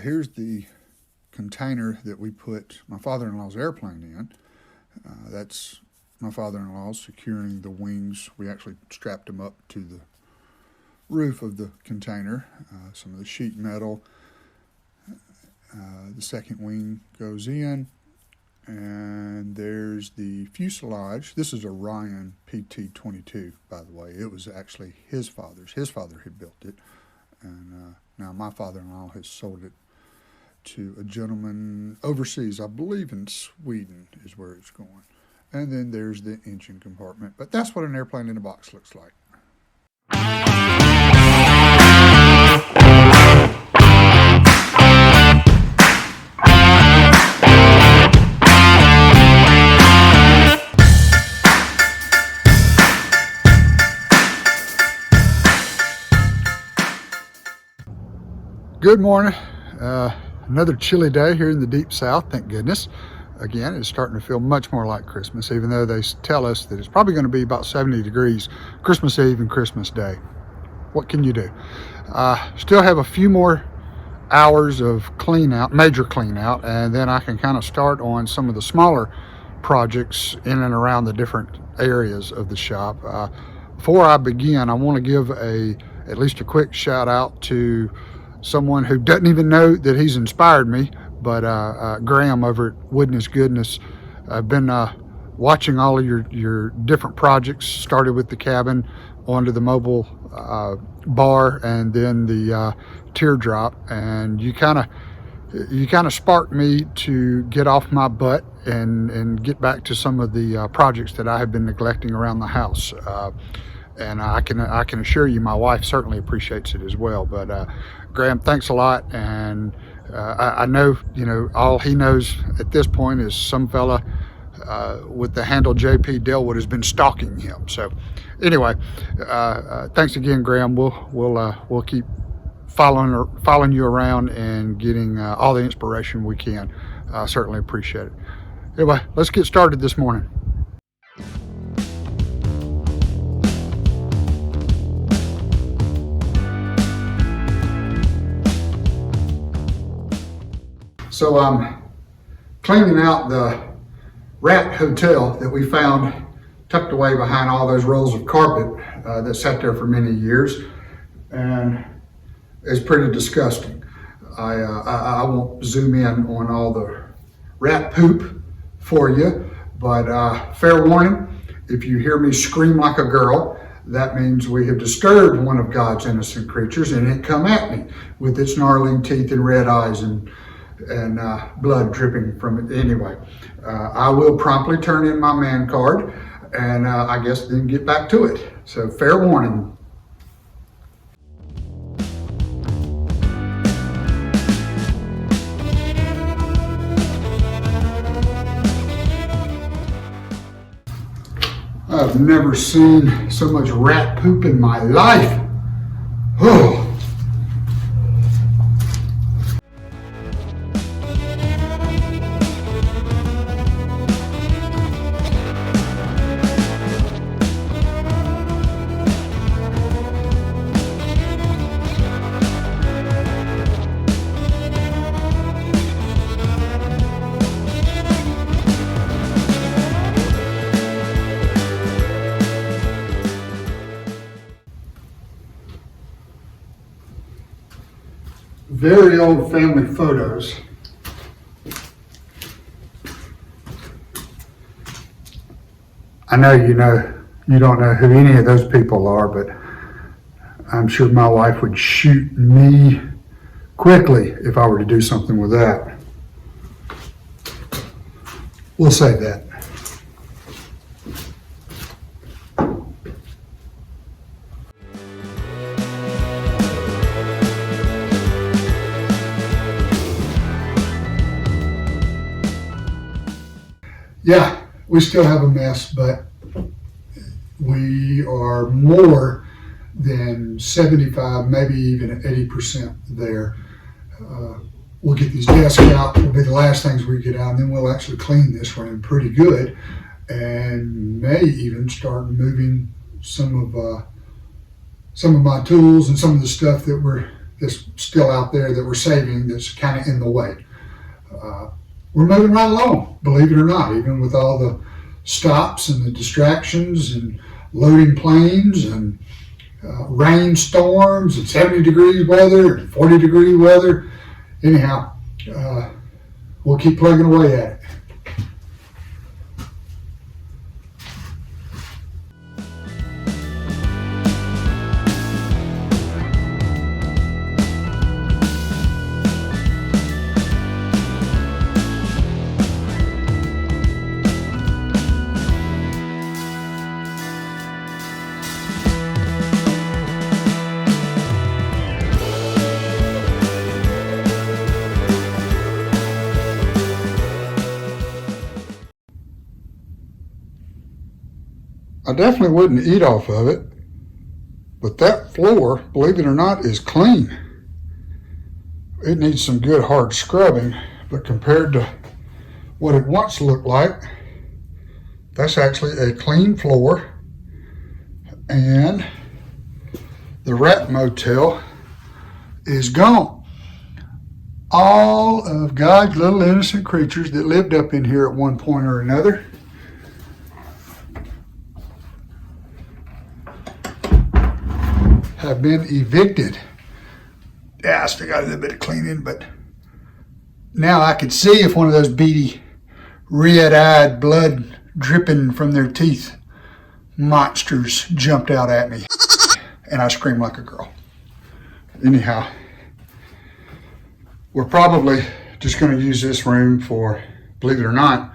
Here's the container that we put my father-in-law's airplane in. That's my father-in-law securing the wings. We actually strapped them up to the roof of the container. Some of the sheet metal. The second wing goes in, and there's the fuselage. This is a Ryan PT-22, by the way. It was actually his father's. His father had built it, and now my father-in-law has sold it to a gentleman overseas, I believe in Sweden is where it's going. And then there's the engine compartment. But that's what an airplane in a box looks like. Good morning. Another chilly day here in the deep south, thank goodness. Again, it's starting to feel much more like Christmas, even though they tell us that it's probably going to be about 70 degrees Christmas Eve and Christmas Day. What can you do? Still have a few more hours of clean out, major clean out, and then I can kind of start on some of the smaller projects in and around the different areas of the shop. Before I begin, I want to give at least a quick shout out to someone who doesn't even know that he's inspired me, but Graham over at Woodness Goodness. I've been watching all of your different projects, started with the cabin, onto the mobile bar, and then the teardrop, and you kind of sparked me to get off my butt and get back to some of the projects that I have been neglecting around the house. And I can assure you my wife certainly appreciates it as well. But Graham, thanks a lot. And I know, all he knows at this point is some fella with the handle JPDalewood has been stalking him. So anyway, thanks again, Graham. We'll keep following you around and getting all the inspiration we can. I certainly appreciate it. Anyway, let's get started this morning. So I'm cleaning out the rat hotel that we found tucked away behind all those rolls of carpet that sat there for many years, and it's pretty disgusting. I won't zoom in on all the rat poop for you, but fair warning, if you hear me scream like a girl, that means we have disturbed one of God's innocent creatures, and it come at me with its gnarling teeth and red eyes and blood dripping from it. Anyway, I will promptly turn in my man card and I guess then get back to it. So fair warning. I've never seen so much rat poop in my life. Oh. Very old family photos. I know you don't know who any of those people are, but I'm sure my wife would shoot me quickly if I were to do something with that. We'll save that. Yeah, we still have a mess, but we are more than 75, maybe even 80% there. We'll get these desks out. It'll be the last things we get out, and then we'll actually clean this room pretty good, and may even start moving some of my tools and some of the stuff that we're that's still out there that we're saving that's kind of in the way. We're moving right along, believe it or not, even with all the stops and the distractions and loading planes and rainstorms and 70-degree weather and 40-degree weather. Anyhow, we'll keep plugging away at it. I definitely wouldn't eat off of it, but that floor, believe it or not, is clean. It needs some good hard scrubbing, but compared to what it once looked like, that's actually a clean floor. And the rat motel is gone. All of God's little innocent creatures that lived up in here at one point or another have been evicted. Yeah, I still got a little bit of cleaning, but now I could see if one of those beady, red-eyed, blood dripping from their teeth monsters jumped out at me, and I screamed like a girl. Anyhow, we're probably just going to use this room for, believe it or not,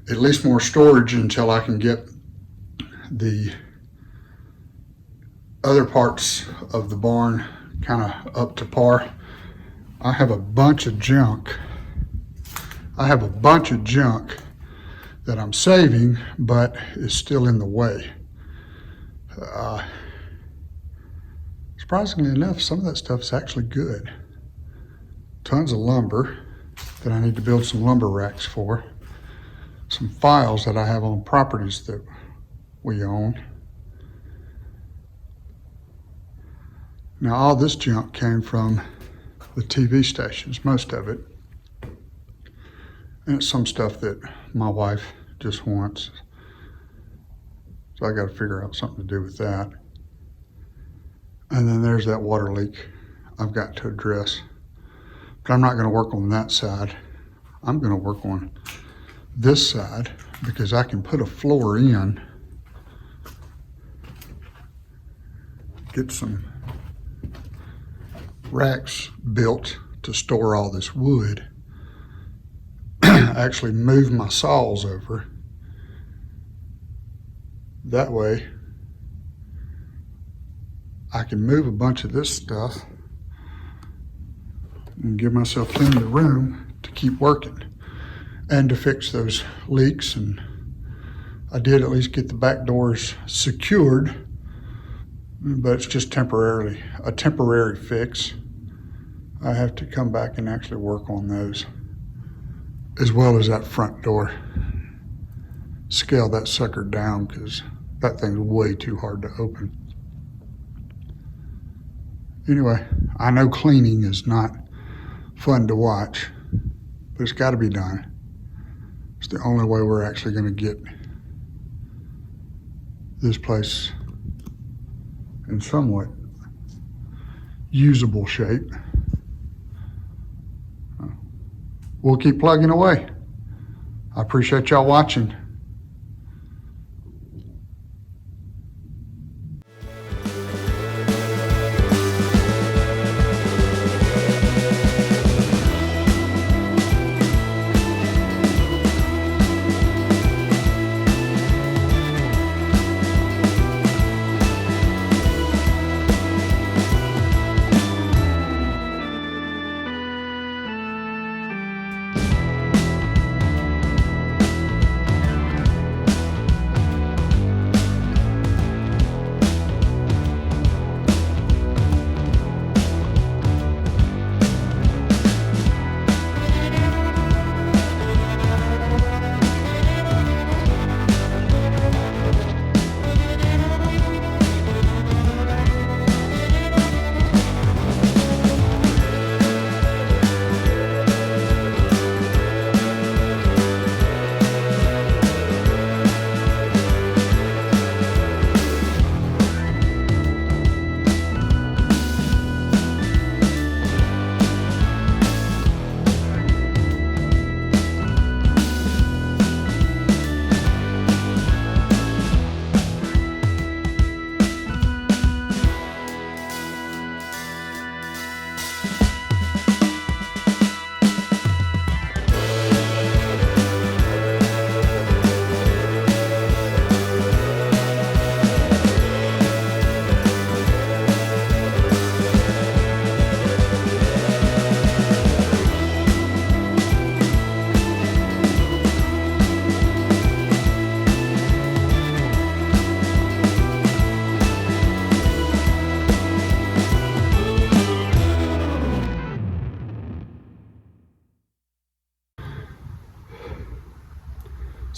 at least more storage until I can get the other parts of the barn kind of up to par. I have a bunch of junk. That I'm saving, but is still in the way. Surprisingly enough, some of that stuff is actually good. Tons of lumber that I need to build some lumber racks for. Some files that I have on properties that we own. Now, all this junk came from the TV stations, most of it. And it's some stuff that my wife just wants. So I got to figure out something to do with that. And then there's that water leak I've got to address. But I'm not going to work on that side. I'm going to work on this side because I can put a floor in, get some racks built to store all this wood, actually move my saws over. That way I can move a bunch of this stuff and give myself plenty of room to keep working and to fix those leaks. And I did at least get the back doors secured, but it's just a temporary fix. I have to come back and actually work on those, as well as that front door. Scale that sucker down because that thing's way too hard to open. Anyway, I know cleaning is not fun to watch, but it's got to be done. It's the only way we're actually going to get this place in somewhat usable shape. We'll keep plugging away. I appreciate y'all watching.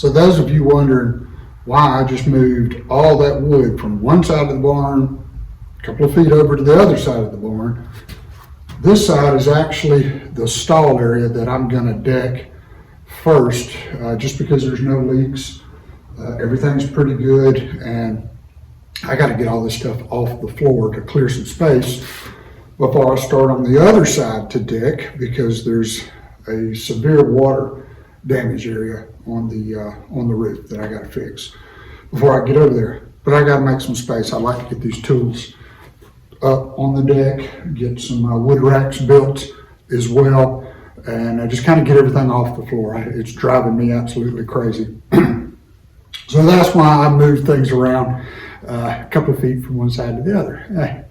So those of you wondering why I just moved all that wood from one side of the barn, a couple of feet over to the other side of the barn, this side is actually the stall area that I'm gonna deck first, just because there's no leaks. Everything's pretty good, and I gotta get all this stuff off the floor to clear some space before I start on the other side to deck, because there's a severe water damage area on the roof that I gotta fix before I get over there. But I gotta make some space. I like to get these tools up on the deck, get some wood racks built as well, and just kind of get everything off the floor. It's driving me absolutely crazy. So that's why I moved things around a couple of feet from one side to the other. Hey,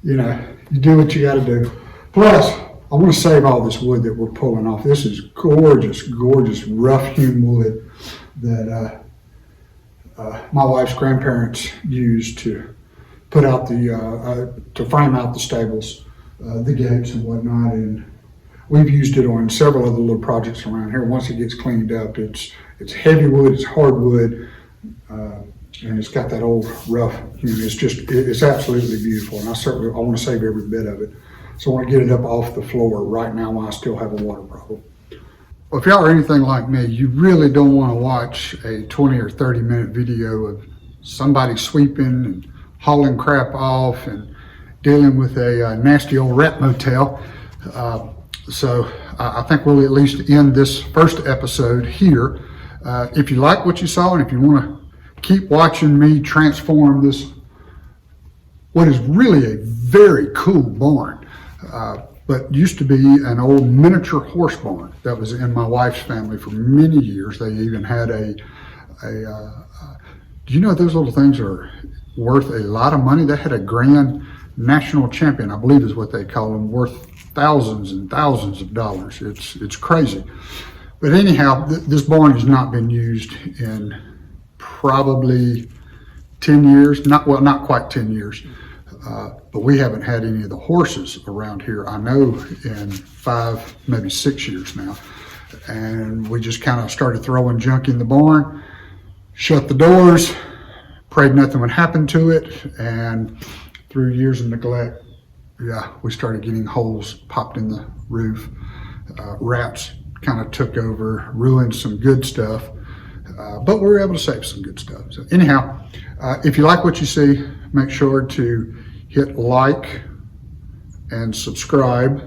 you do what you gotta do. Plus, I want to save all this wood that we're pulling off. This is gorgeous, gorgeous rough-hewn wood that my wife's grandparents used to put out to frame out the stables, the gates and whatnot. And we've used it on several other little projects around here. Once it gets cleaned up, it's heavy wood, it's hardwood, and it's got that old rough hewn. It's absolutely beautiful, and I want to save every bit of it. So I want to get it up off the floor right now while I still have a water problem. Well, if y'all are anything like me, you really don't want to watch a 20 or 30 minute video of somebody sweeping and hauling crap off and dealing with a nasty old rat motel. So I think we'll at least end this first episode here. If you like what you saw, and if you want to keep watching me transform this, what is really a very cool barn, but used to be an old miniature horse barn that was in my wife's family for many years. They even had do you know those little things are worth a lot of money? They had a grand national champion, I believe is what they call them, worth thousands and thousands of dollars. It's crazy. But anyhow, this barn has not been used in probably 10 years, not quite 10 years. But we haven't had any of the horses around here, I know, in 5, maybe 6 years now. And we just kind of started throwing junk in the barn, shut the doors, prayed nothing would happen to it. And through years of neglect, we started getting holes popped in the roof. Rats kind of took over, ruined some good stuff. But we were able to save some good stuff. So anyhow, if you like what you see, make sure to hit like and subscribe,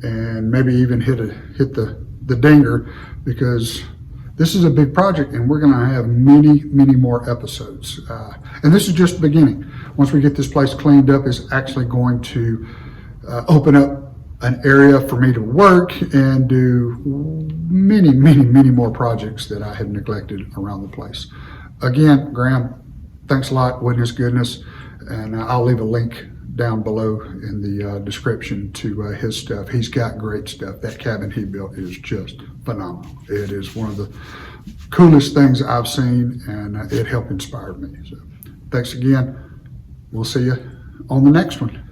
and maybe even hit the dinger, because this is a big project and we're going to have many more episodes. And this is just the beginning. Once we get this place cleaned up, it's actually going to open up an area for me to work and do many more projects that I have neglected around the place. Again, Graham, thanks a lot, witness goodness, and I'll leave a link down below in the description to his stuff. He's got great stuff. That cabin he built is just phenomenal. It is one of the coolest things I've seen, and it helped inspire me. So thanks again. We'll see you on the next one.